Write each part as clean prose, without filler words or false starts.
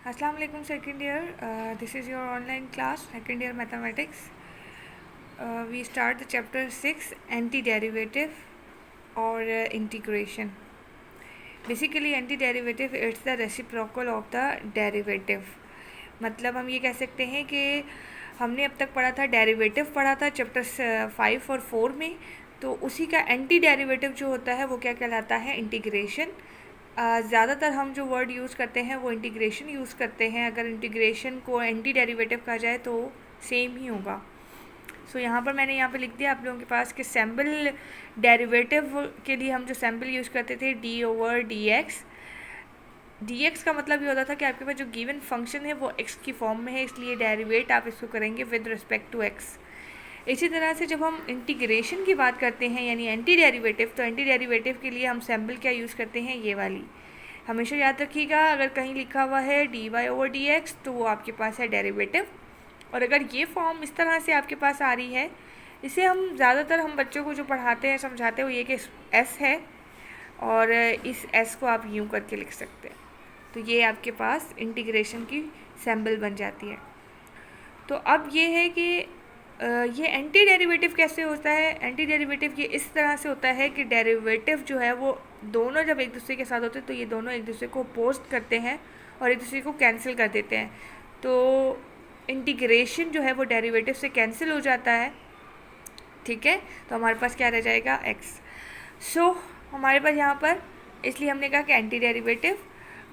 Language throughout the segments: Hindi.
Assalamu alaikum second year. This is your online class second year mathematics. We start the chapter 6 antiderivative or integration. Basically antiderivative it's the reciprocal of the derivative. मतलब हम ये कह सकते हैं कि हमने अब तक पढ़ा था डेरिवेटिव पढ़ा था चैप्टर 5 और 4 में, तो उसी का एंटी डेरिवेटिव जो होता है वो क्या कहलाता है, इंटीग्रेशन। ज़्यादातर हम जो वर्ड यूज़ करते हैं वो इंटीग्रेशन यूज़ करते हैं। अगर इंटीग्रेशन को एंटी डेरिवेटिव कहा जाए तो सेम ही होगा। सो यहाँ पर मैंने यहाँ पे लिख दिया आप लोगों के पास कि सैम्पल डेरिवेटिव के लिए हम जो सैम्पल यूज़ करते थे d/dx। dx का मतलब ये होता था कि आपके पास जो गिवन फंक्शन है वो x की फॉर्म में है, इसलिए डेरिवेट आप इसको करेंगे विद रिस्पेक्ट टू x। इसी तरह से जब हम इंटीग्रेशन की बात करते हैं यानी एंटी डेरिवेटिव, तो एंटी डेरिवेटिव के लिए हम सैम्पल क्या यूज़ करते हैं, ये वाली। हमेशा याद रखिएगा, अगर कहीं लिखा हुआ है dy/dx तो वो आपके पास है डेरिवेटिव, और अगर ये फॉर्म इस तरह से आपके पास आ रही है, इसे हम ज़्यादातर हम बच्चों को जो पढ़ाते हैं समझाते हैं वो ये कि s है और इस s को आप यूँ करके लिख सकते हैं, तो ये आपके पास इंटीग्रेशन की सैम्पल बन जाती है। तो अब ये है कि ये एंटी डेरिवेटिव कैसे होता है। एंटी डेरिवेटिव ये इस तरह से होता है कि डेरिवेटिव जो है वो दोनों जब एक दूसरे के साथ होते हैं तो ये दोनों एक दूसरे को अपोज करते हैं और एक दूसरे को कैंसिल कर देते हैं, तो इंटीग्रेशन जो है वो डेरिवेटिव से कैंसिल हो जाता है। ठीक है, तो हमारे पास क्या रह जाएगा, x। सो हमारे पास यहाँ पर इसलिए हमने कहा कि एंटी डेरिवेटिव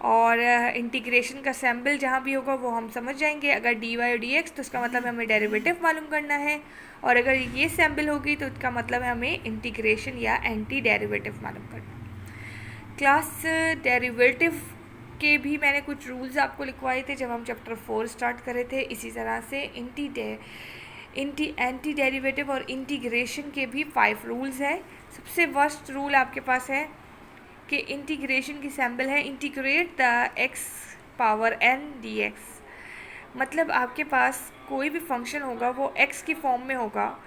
और इंटीग्रेशन का सैम्पल जहाँ भी होगा वो हम समझ जाएंगे। अगर dy/dx तो इसका मतलब हमें डेरिवेटिव मालूम करना है, और अगर ये सैम्पल होगी तो इसका मतलब है हमें इंटीग्रेशन या एंटी डेरिवेटिव मालूम करना है। क्लास डेरिवेटिव के भी मैंने कुछ रूल्स आपको लिखवाए थे जब हम चैप्टर 4 स्टार्ट करे थे। इसी तरह से एंटी डेरिवेटिव और इंटीग्रेशन के भी 5 रूल्स हैं। सबसे फर्स्ट रूल आपके पास है कि इंटीग्रेशन की सैम्पल है इंटीग्रेट द x⁴n dx। मतलब आपके पास कोई भी फंक्शन होगा वो x की फॉर्म में होगा,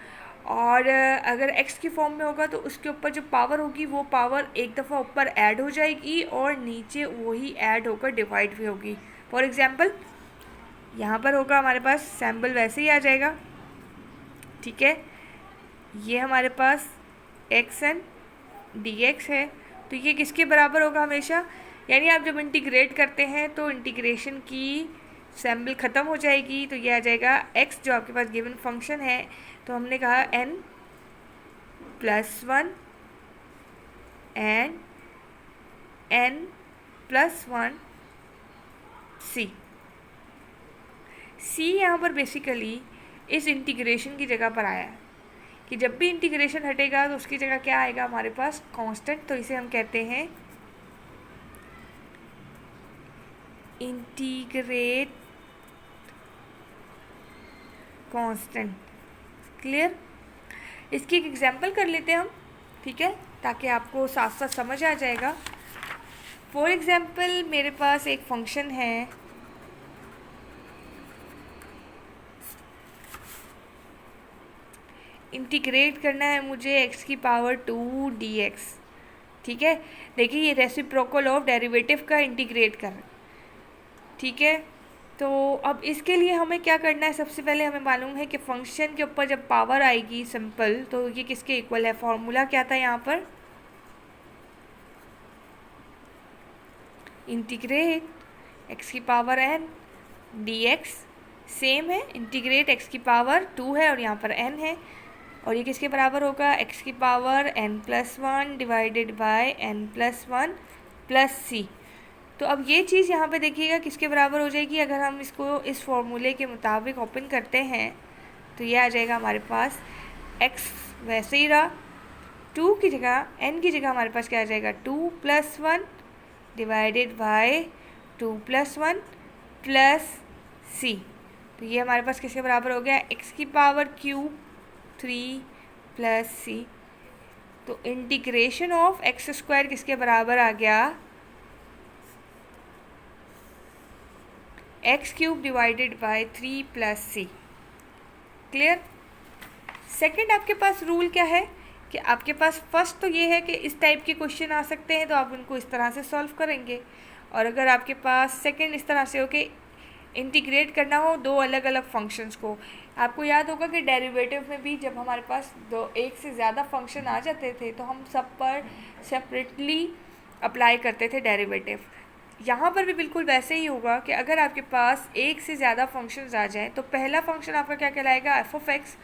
और अगर x की फॉर्म में होगा तो उसके ऊपर जो पावर होगी वो पावर एक दफ़ा ऊपर ऐड हो जाएगी और नीचे वही ऐड होकर डिवाइड भी होगी। फॉर एग्ज़ाम्पल यहाँ पर होगा हमारे पास सैम्पल वैसे ही आ जाएगा। ठीक है, ये हमारे पास xn dx है, तो ये किसके बराबर होगा हमेशा, यानी आप जब इंटीग्रेट करते हैं तो इंटीग्रेशन की सैम्पल ख़त्म हो जाएगी, तो ये आ जाएगा x जो आपके पास गिवन फंक्शन है, तो हमने कहा n+1 एंड n+1 c यहाँ पर बेसिकली इस इंटीग्रेशन की जगह पर आया है कि जब भी इंटीग्रेशन हटेगा तो उसकी जगह क्या आएगा हमारे पास, कांस्टेंट। तो इसे हम कहते हैं इंटीग्रेट कांस्टेंट। क्लियर, इसकी एक एग्जांपल कर लेते हैं हम, ठीक है, ताकि आपको साथ साथ समझ आ जाएगा। फॉर एग्जांपल मेरे पास एक फंक्शन है इंटीग्रेट करना है मुझे x⁴ 2dx। ठीक है, देखिए ये रेसिप्रोकल ऑफ डेरिवेटिव का इंटीग्रेट कर, ठीक है। तो अब इसके लिए हमें क्या करना है, सबसे पहले हमें मालूम है कि फंक्शन के ऊपर जब पावर आएगी सिंपल तो ये किसके इक्वल है, फॉर्मूला क्या था यहाँ पर, इंटीग्रेट x⁴n dx। सेम है, इंटीग्रेट x⁴2 है और यहाँ पर n है, और ये किसके बराबर होगा, x⁴n+1 divided by n+1 plus c। तो अब ये चीज़ यहाँ पे देखिएगा किसके बराबर हो जाएगी, अगर हम इसको इस फॉर्मूले के मुताबिक ओपन करते हैं तो ये आ जाएगा हमारे पास x वैसे ही रहा, 2 की जगह n की जगह हमारे पास क्या आ जाएगा, 2+1 डिवाइडेड बाय 2+1 प्लस c। तो ये हमारे पास किसके बराबर हो गया, x³ 3 प्लस c। तो इंटीग्रेशन ऑफ x² किसके बराबर आ गया, x³ divided by 3 plus c। Clear. Second आपके पास रूल क्या है कि आपके पास फर्स्ट तो ये है कि इस टाइप के क्वेश्चन आ सकते हैं तो आप उनको इस तरह से सॉल्व करेंगे, और अगर आपके पास सेकंड इस तरह से हो कि इंटीग्रेट करना हो दो अलग अलग फंक्शंस को। आपको याद होगा कि डेरिवेटिव में भी जब हमारे पास एक से ज़्यादा फंक्शन आ जाते थे तो हम सब पर सेपरेटली अप्लाई करते थे डेरिवेटिव। यहाँ पर भी बिल्कुल वैसे ही होगा कि अगर आपके पास एक से ज़्यादा फंक्शंस आ जाएं तो पहला फंक्शन आपका क्या कहलाएगा, एफ ऑफ एक्स।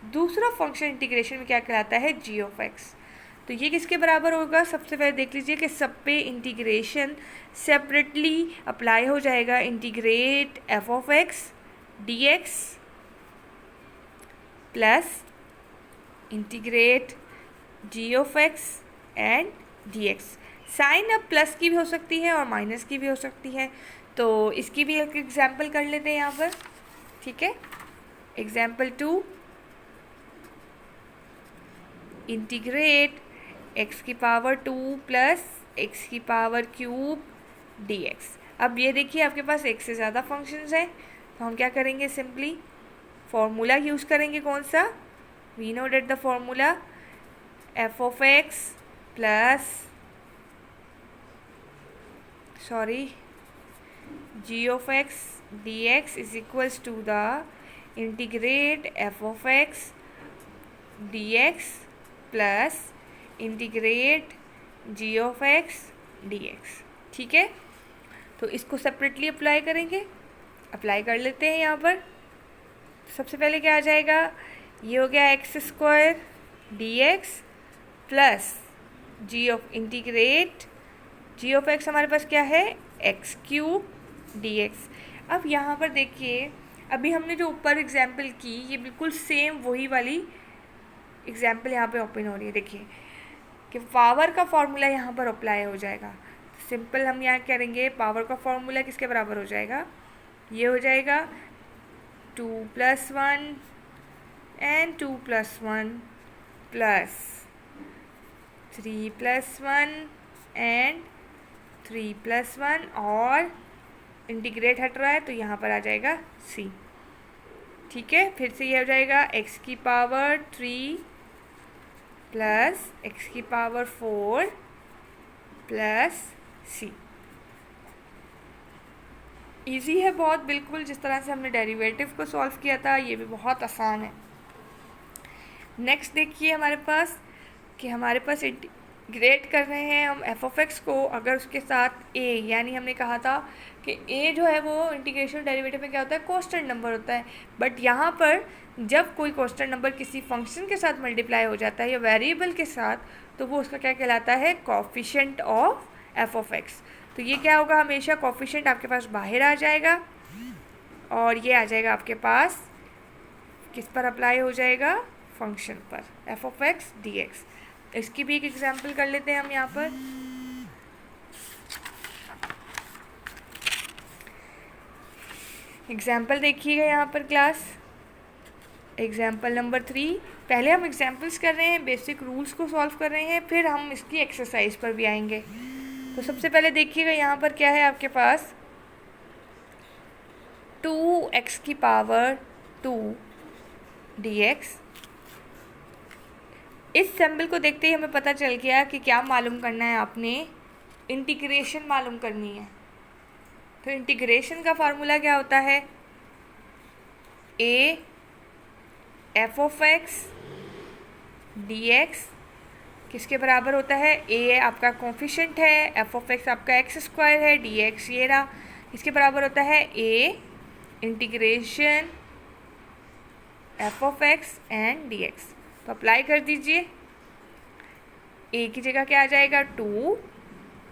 दूसरा फंक्शन इंटीग्रेशन में क्या कहलाता है, जी ऑफ एक्स। तो ये किसके बराबर होगा, सबसे पहले देख लीजिए कि सब पे इंटीग्रेशन सेपरेटली अप्लाई हो जाएगा। Integrate f of x d x plus integrate g of x and d x. Sign अब प्लस की भी हो सकती है और माइनस की भी हो सकती है, तो इसकी भी एक एग्जाम्पल कर लेते हैं यहाँ पर। ठीक है, एग्जाम्पल 2, इंटीग्रेट एक्स की पावर 2 प्लस एक्स की पावर क्यूब डी एक्स। अब ये देखिए आपके पास एक से ज़्यादा फंक्शंस हैं, तो हम क्या करेंगे, सिंपली फॉर्मूला यूज़ करेंगे। कौन सा, we know that the formula f of x plus g of x d x is equals to the integrate f of x d x plus integrate g of x d x. ठीक है, तो इसको सेपरेटली अप्लाई करेंगे। अप्लाई कर लेते हैं यहाँ पर। सबसे पहले क्या आ जाएगा, ये हो गया x square d x plus g of integrate g of x हमारे पास क्या है, एक्स क्यूब डी एक्स। अब यहाँ पर देखिए, अभी हमने जो ऊपर एग्जाम्पल की ये बिल्कुल सेम वही वाली एग्जाम्पल यहाँ पे ओपन हो रही है। देखिए कि पावर का फॉर्मूला यहाँ पर अप्लाई हो जाएगा। सिंपल हम यहाँ करेंगे, पावर का फॉर्मूला किसके बराबर हो जाएगा, ये हो जाएगा 2 + 1 एंड 2 + 1 प्लस 3 + 1 एंड 3 + 1 और इंटीग्रेट हट रहा है तो यहाँ पर आ जाएगा c। ठीक है, फिर से ये हो जाएगा x की पावर 3 प्लस x की पावर 4 प्लस c। इजी है बहुत, बिल्कुल जिस तरह से हमने डेरिवेटिव को सॉल्व किया था ये भी बहुत आसान है। नेक्स्ट देखिए हमारे पास कि हमारे पास इंटीग्रेट कर रहे हैं हम एफ ऑफ एक्स को, अगर उसके साथ a, यानी हमने कहा था कि a जो है वो इंटीग्रेशन डेरिवेटिव में क्या होता है, कांस्टेंट नंबर होता है। बट यहाँ पर जब कोई कांस्टेंट नंबर किसी फंक्शन के साथ मल्टीप्लाई हो जाता है या वेरिएबल के साथ, तो वो उसका क्या कहलाता है, coefficient of F of x. तो ये क्या होगा, हमेशा कोफिशिएंट आपके पास बाहर आ जाएगा और ये आ जाएगा आपके पास किस पर अप्लाई हो जाएगा, फंक्शन पर, F of x d x. इसकी भी एक एग्जाम्पल कर लेते हैं हम यहाँ पर। एग्जाम्पल देखिएगा यहाँ पर क्लास, एग्जाम्पल नंबर 3। पहले हम एग्जाम्पल्स कर रहे हैं, बेसिक रूल्स को सॉल्व कर रहे हैं, फिर हम इसकी एक्सरसाइज पर भी आएंगे। तो सबसे पहले देखिएगा यहाँ पर क्या है आपके पास, 2x की पावर 2 dx। इस सिंबल को देखते ही हमें पता चल गया कि क्या मालूम करना है, आपने इंटीग्रेशन मालूम करनी है। तो इंटीग्रेशन का फार्मूला क्या होता है, a F of x d x किसके बराबर होता है, a आपका कोफिशिएंट है, एफ ऑफ एक्स आपका एक्स स्क्वायर है, डी एक्स ये रहा, इसके बराबर होता है a integration F of x and d x. तो अप्लाई कर दीजिए, a की जगह क्या आ जाएगा 2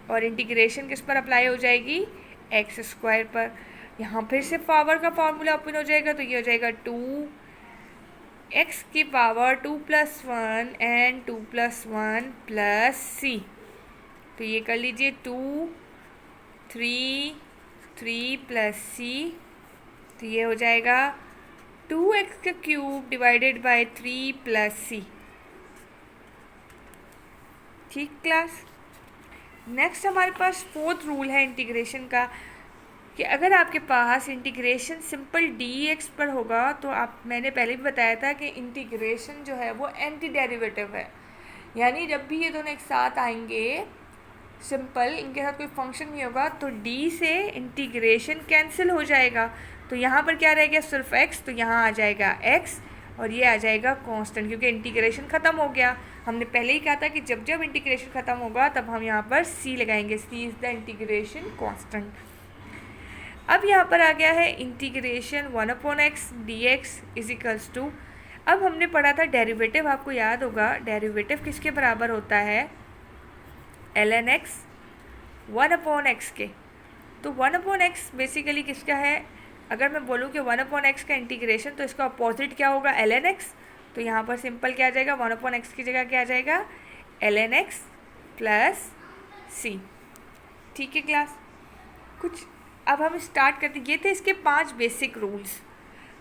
और इंटीग्रेशन किस पर अप्लाई हो जाएगी, एक्स स्क्वायर पर। यहाँ फिर से पावर का फॉर्मूला ओपन हो जाएगा, तो ये हो जाएगा 2x की पावर 2 + 1 एंड 2 + 1 प्लस c। तो ये कर लीजिए 2 3 3 प्लस c, तो ये हो जाएगा 2x का cube divided by 3 plus c। ठीक क्लास। नेक्स्ट हमारे पास 4th रूल है इंटीग्रेशन का कि अगर आपके पास इंटीग्रेशन सिंपल dx पर होगा तो आप, मैंने पहले भी बताया था कि इंटीग्रेशन जो है वो एंटी डेरिवेटिव है, यानी जब भी ये दोनों एक साथ आएंगे सिंपल, इनके साथ कोई फंक्शन नहीं होगा तो डी से इंटीग्रेशन कैंसिल हो जाएगा, तो यहाँ पर क्या रह गया, सिर्फ एक्स, तो यहाँ आ जाएगा एक्स और ये आ जाएगा कांस्टेंट, क्योंकि इंटीग्रेशन ख़त्म हो गया। हमने पहले ही कहा था कि जब जब इंटीग्रेशन ख़त्म होगा तब हम यहाँ पर सी लगाएंगे, C is the integration constant. अब यहाँ पर आ गया है integration 1/x dx is equals to, अब हमने पढ़ा था डेरिवेटिव, आपको याद होगा डेरिवेटिव किसके बराबर होता है, ln x 1/x के। तो 1/x बेसिकली किसका है, अगर मैं बोलूँ कि 1/x का इंटीग्रेशन तो इसका अपोजिट क्या होगा, ln x, तो यहाँ पर सिंपल क्या आ जाएगा, 1/x की जगह क्या आ जाएगा, ln x प्लस सी। ठीक है क्लास, कुछ अब हम स्टार्ट करते, ये थे इसके 5 बेसिक रूल्स।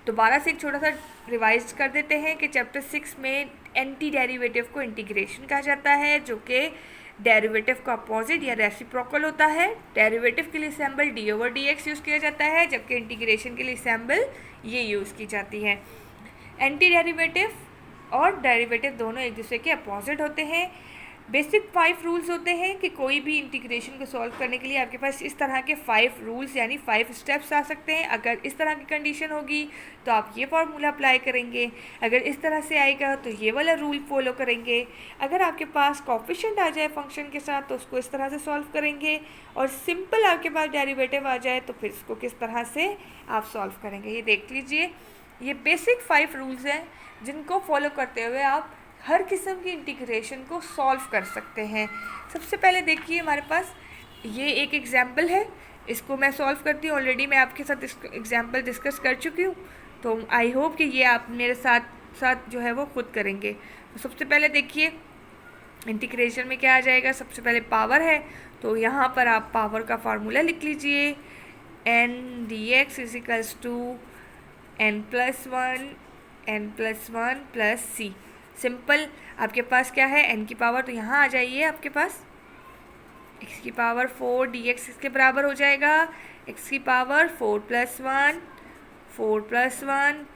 दोबारा से एक छोटा सा रिवाइज कर देते हैं कि चैप्टर 6 में एंटी डेरिवेटिव को इंटीग्रेशन कहा जाता है, जो कि डेरिवेटिव का अपोजिट या रेसिप्रोकल होता है। डेरिवेटिव के लिए सिंबल d/dx यूज़ किया जाता है, जबकि इंटीग्रेशन के लिए सिंबल ये यूज़ की जाती है। एंटी डेरिवेटिव और डेरिवेटिव दोनों एक दूसरे के अपोजिट होते हैं। बेसिक 5 रूल्स होते हैं कि कोई भी इंटीग्रेशन को सॉल्व करने के लिए आपके पास इस तरह के 5 रूल्स यानी 5 स्टेप्स आ सकते हैं। अगर इस तरह की कंडीशन होगी तो आप ये फार्मूला अप्लाई करेंगे, अगर इस तरह से आएगा तो ये वाला रूल फॉलो करेंगे, अगर आपके पास कोएफिशिएंट आ जाए फंक्शन के साथ तो उसको इस तरह से सॉल्व करेंगे, और सिंपल आपके पास डेरिवेटिव आ जाए तो फिर इसको किस तरह से आप सॉल्व करेंगे। ये देख लीजिए, ये बेसिक 5 रूल्स हैं जिनको फॉलो करते हुए आप हर किस्म की इंटीग्रेशन को सॉल्व कर सकते हैं। सबसे पहले देखिए हमारे पास ये एक एग्जाम्पल है, इसको मैं सॉल्व करती हूँ। ऑलरेडी मैं आपके साथ इस एग्जाम्पल डिस्कस कर चुकी हूँ, तो आई होप कि ये आप मेरे साथ साथ जो है वो खुद करेंगे। तो सबसे पहले देखिए इंटीग्रेशन में क्या आ जाएगा, सबसे पहले पावर है, तो यहाँ पर आप पावर का फार्मूला लिख लीजिए, n dx is equals to n+1 n+1 plus सी। सिंपल, आपके पास क्या है n की पावर, तो यहाँ आ जाइए, आपके पास x की पावर 4 dx इसके बराबर हो जाएगा, x की power 4+1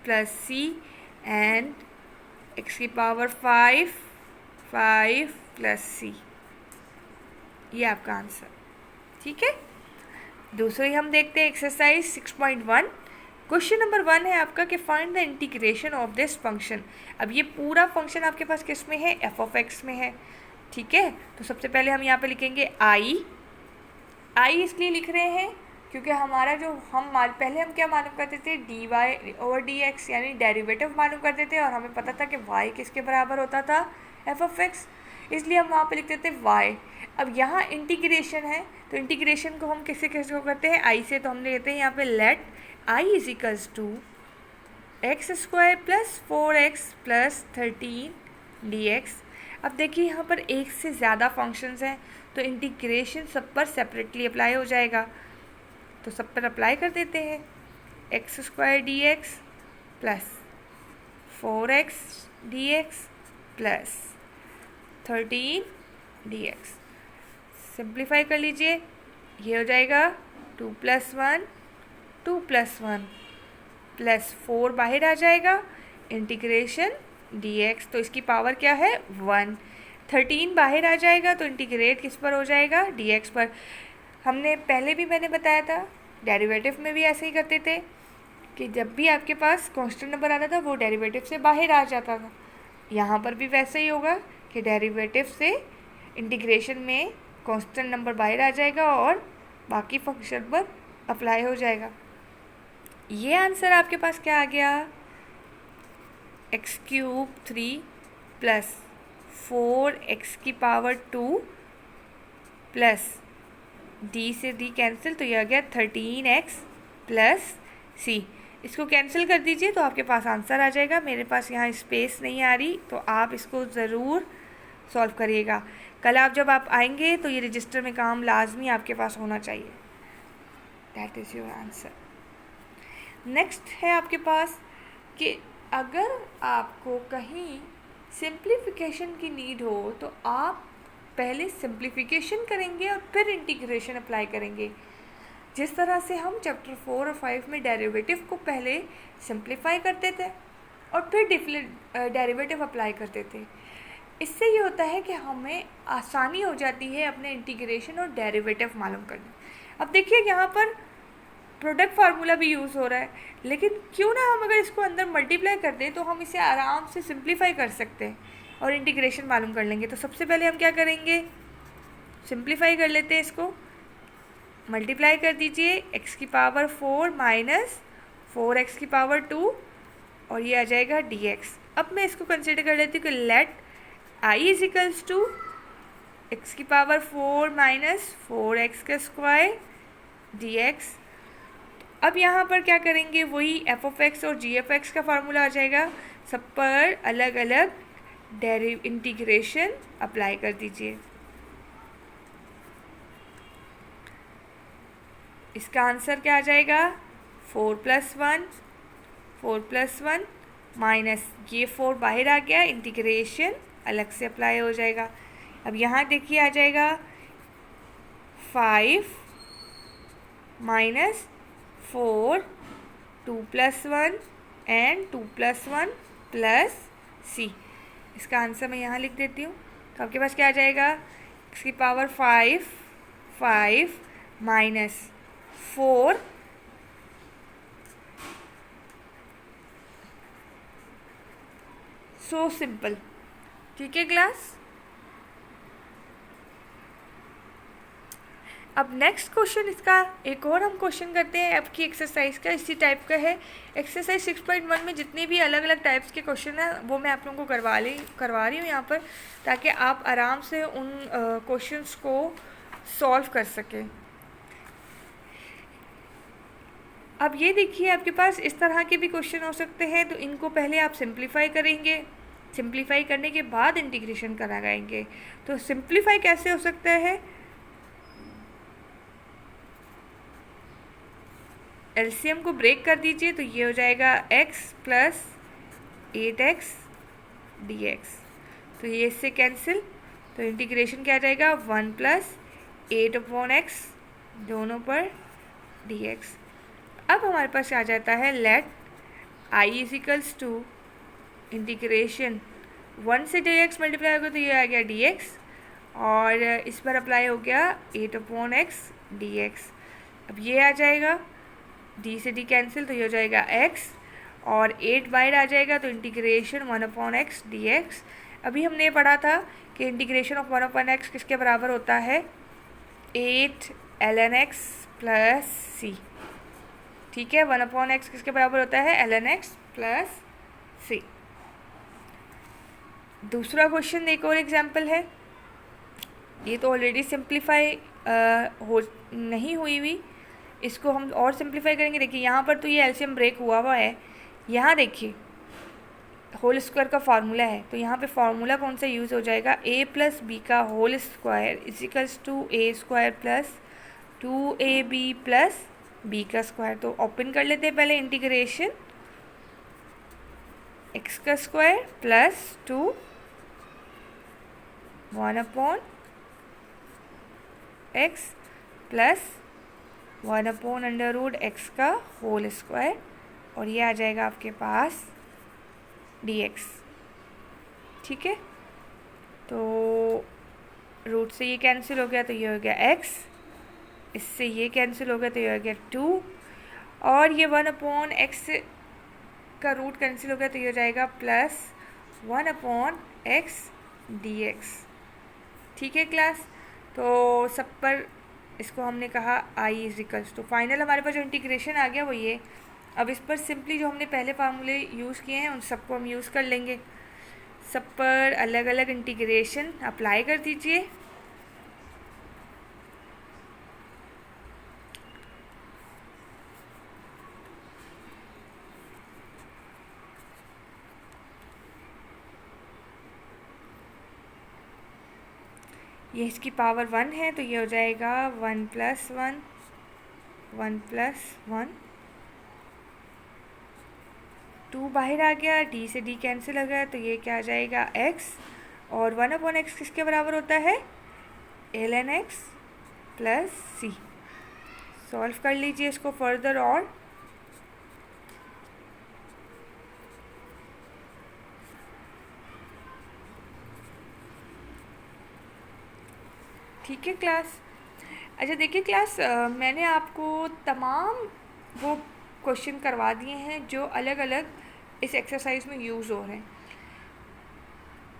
plus c and x की पावर 5 प्लस c। ये आपका आंसर। ठीक है, दूसरी हम देखते हैं एक्सरसाइज 6.1। क्वेश्चन नंबर 1 है आपका कि find the integration of this function. अब ये पूरा फंक्शन आपके पास किस में है, f(x) में है। ठीक है, तो सबसे पहले हम यहाँ पे लिखेंगे i इसलिए लिख रहे हैं क्योंकि हमारा जो पहले हम क्या मालूम करते थे, dy/dx यानी डेरिवेटिव मालूम करते थे, और हमें पता था कि y किसके बराबर होता था, f(x), इसलिए हम वहाँ पे लिखते थे y। अब यहाँ इंटीग्रेशन है, तो इंटीग्रेशन को हम किससे को करते हैं, i से, तो हम लेते हैं यहाँ पे let i is equals to x² plus 4x plus 13 dx। अब देखिए यहाँ पर एक से ज़्यादा फंक्शंस हैं, तो इंटीग्रेशन सब पर सेपरेटली अप्लाई हो जाएगा, तो सब पर अप्लाई कर देते हैं। x² dx plus 4x dx plus 13 dx। Simplify कर लीजिए, ये हो जाएगा 2+1 प्लस 4 बाहर आ जाएगा, इंटीग्रेशन dx, तो इसकी पावर क्या है 1। 13 बाहर आ जाएगा तो इंटीग्रेट किस पर हो जाएगा, dx पर। हमने पहले भी मैंने बताया था डेरिवेटिव में भी ऐसे ही करते थे कि जब भी आपके पास कांस्टेंट नंबर आता था वो डेरिवेटिव से बाहर आ जाता था। यहाँ पर भी वैसे ही होगा कि डेरिवेटिव से इंटीग्रेशन में कांस्टेंट नंबर बाहर आ जाएगा और बाकी फंक्शन पर अप्लाई हो जाएगा। ये आंसर आपके पास क्या आ गया, x³ 3 प्लस 4x की पावर 2 प्लस d से d कैंसिल, तो यह आ गया 13x प्लस c। इसको कैंसिल कर दीजिए तो आपके पास आंसर आ जाएगा। मेरे पास यहाँ स्पेस नहीं आ रही, तो आप इसको ज़रूर सॉल्व करिएगा। कल जब आप आएंगे तो ये रजिस्टर में काम लाजमी आपके पास होना चाहिए। That is your answer. Next है आपके पास कि अगर आपको कहीं सिंप्लीफिकेशन की नीड हो तो आप पहले सिंप्लीफिकेशन करेंगे और फिर इंटीग्रेशन अप्लाई करेंगे। जिस तरह से हम चैप्टर 4 और 5 में डेरिवेटिव को पहले सिंप्लीफाई करते थे और फिर डेरिवेटिव अप्लाई करते थे, इससे ये होता है कि हमें आसानी हो जाती है अपने इंटीग्रेशन और डेरिवेटिव मालूम करना। अब देखिए यहाँ पर प्रोडक्ट फार्मूला भी यूज़ हो रहा है, लेकिन क्यों ना हम अगर इसको अंदर मल्टीप्लाई कर दें तो हम इसे आराम से सिंप्लीफाई कर सकते हैं और इंटीग्रेशन मालूम कर लेंगे। तो सबसे पहले हम क्या करेंगे, सिंप्लीफाई कर लेते हैं इसको। मल्टीप्लाई कर दीजिए x की पावर 4 माइनस 4x की पावर 2 और ये आ जाएगा dx। अब मैं इसको कंसिडर कर लेती हूँ कि let i is equals to x की पावर 4 माइनस 4x का स्क्वायर dx। अब यहाँ पर क्या करेंगे, वही एफ ऑफ एक्स और जी एफ एक्स का फार्मूला आ जाएगा। सब पर अलग अलग इंटीग्रेशन अप्लाई कर दीजिए। इसका आंसर क्या आ जाएगा, 4+1 माइनस ये 4 बाहर आ गया, इंटीग्रेशन अलग से अप्लाई हो जाएगा। अब यहाँ देखिए आ जाएगा 5 माइनस 4 2+1 एंड 2+1 प्लस c। इसका आंसर मैं यहाँ लिख देती हूँ। तो आपके पास क्या आ जाएगा, x की पावर 5 माइनस 4 सो सिंपल। ठीक है क्लास। अब नेक्स्ट क्वेश्चन, इसका एक और हम क्वेश्चन करते हैं आपकी एक्सरसाइज का, इसी टाइप का है। एक्सरसाइज 6.1 में जितने भी अलग अलग टाइप्स के क्वेश्चन हैं वो मैं आप लोगों को करवा रही हूँ यहाँ पर, ताकि आप आराम से उन क्वेश्चंस को सॉल्व कर सकें। अब ये देखिए आपके पास इस तरह के भी क्वेश्चन हो सकते हैं, तो इनको पहले आप सिंप्लीफाई करेंगे, सिंप्लीफाई करने के बाद इंटीग्रेशन कराएंगे। तो सिंप्लीफाई कैसे हो सकता है, एलसीएम को ब्रेक कर दीजिए, तो ये हो जाएगा x प्लस 8x dx। तो ये इससे कैंसिल, तो इंटीग्रेशन क्या आ जाएगा, 1 प्लस 8/x दोनों पर dx। अब हमारे पास आ जाता है let i is equals to integration 1 से dx मल्टीप्लाई होगा तो ये आ गया dx, और इस पर अप्लाई हो गया 8/x dx। अब ये आ जाएगा, d से d कैंसिल, तो ये हो जाएगा x, और 8 बाहर आ जाएगा, तो इंटीग्रेशन 1/x dx। अभी हमने पढ़ा था कि इंटीग्रेशन ऑफ 1/x किसके बराबर होता है, 8 ln x प्लस c। ठीक है, 1/x किसके बराबर होता है, ln x प्लस c। दूसरा क्वेश्चन एक और एग्जाम्पल है, ये तो ऑलरेडी सिंप्लीफाई नहीं हुई, इसको हम और सिंप्लीफाई करेंगे। देखिए यहाँ पर तो ये एलसीएम ब्रेक हुआ है, यहाँ देखिए होल स्क्वायर का फार्मूला है, तो यहाँ पे फार्मूला कौन सा यूज़ हो जाएगा, a प्लस बी का whole square is equals to a square plus 2ab plus b का स्क्वायर। तो ओपन कर लेते हैं पहले इंटीग्रेशन, x का square plus 2 1/x plus 1/√x का होल स्क्वायर, और ये आ जाएगा आपके पास dx। ठीक है, तो रूट से ये कैंसिल हो गया, तो ये हो गया x, इससे ये कैंसिल हो गया, तो ये हो गया 2, और ये 1/x का रूट कैंसिल हो गया, तो ये हो जाएगा प्लस 1/x dx। ठीक है क्लास, तो सब पर इसको हमने कहा i इजिकल्स, तो फाइनल हमारे पास जो इंटीग्रेशन आ गया वो ये। अब इस पर सिंपली जो हमने पहले फार्मूले यूज़ किए हैं उन सबको हम यूज़ कर लेंगे। सब पर अलग अलग इंटीग्रेशन अप्लाई कर दीजिए। ये इसकी पावर 1 है, तो ये हो जाएगा 1 + 1 + 1, 2 बाहर आ गया, d से d कैंसिल हो गया, तो ये क्या आ जाएगा x, और 1/x किसके बराबर होता है, ln x plus c। Solve कर लीजिए इसको फर्दर, और ठीक है क्लास। अच्छा देखिए क्लास, मैंने आपको तमाम वो क्वेश्चन करवा दिए हैं जो अलग अलग इस एक्सरसाइज में यूज़ हो रहे हैं।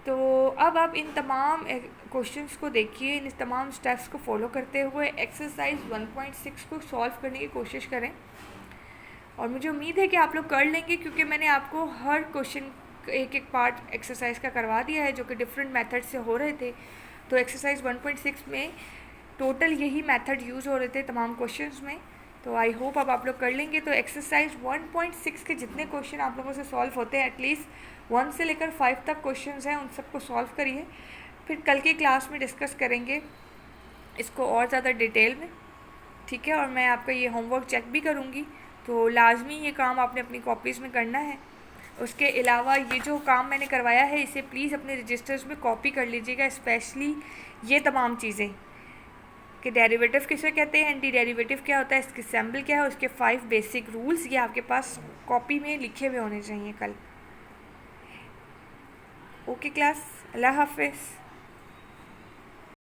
तो अब आप इन तमाम क्वेश्चंस को देखिए, इन तमाम स्टेप्स को फॉलो करते हुए एक्सरसाइज 1.6 को सॉल्व करने की कोशिश करें। और मुझे उम्मीद है कि आप लोग कर लेंगे, क्योंकि मैंने आपको हर क्वेश्चन एक एक पार्ट एक्सरसाइज का करवा दिया है जो कि डिफरेंट मेथड से हो रहे थे। तो एक्सरसाइज 1.6 में टोटल यही मेथड यूज़ हो रहे थे तमाम क्वेश्चंस में। तो आई होप अब आप लोग कर लेंगे। तो एक्सरसाइज 1.6 के जितने क्वेश्चन आप लोगों से सॉल्व होते हैं, एटलीस्ट 1 से लेकर 5 तक क्वेश्चंस हैं, उन सबको सॉल्व करिए। फिर कल की क्लास में डिस्कस करेंगे इसको और ज़्यादा डिटेल में, ठीक है। और मैं आपका ये होमवर्क चेक भी करूँगी, तो लाजमी ये काम आपने अपनी कॉपीज़ में करना है। उसके अलावा ये जो काम मैंने करवाया है इसे प्लीज़ अपने रजिस्टर्स में कॉपी कर लीजिएगा, स्पेशली ये तमाम चीज़ें कि डेरिवेटिव किसे कहते हैं, एंटी डेरिवेटिव क्या होता है, इसके सिंबल क्या है, उसके 5 बेसिक रूल्स, ये आपके पास कॉपी में लिखे हुए होने चाहिए कल। ओके क्लास, अल्लाह हाफिज़।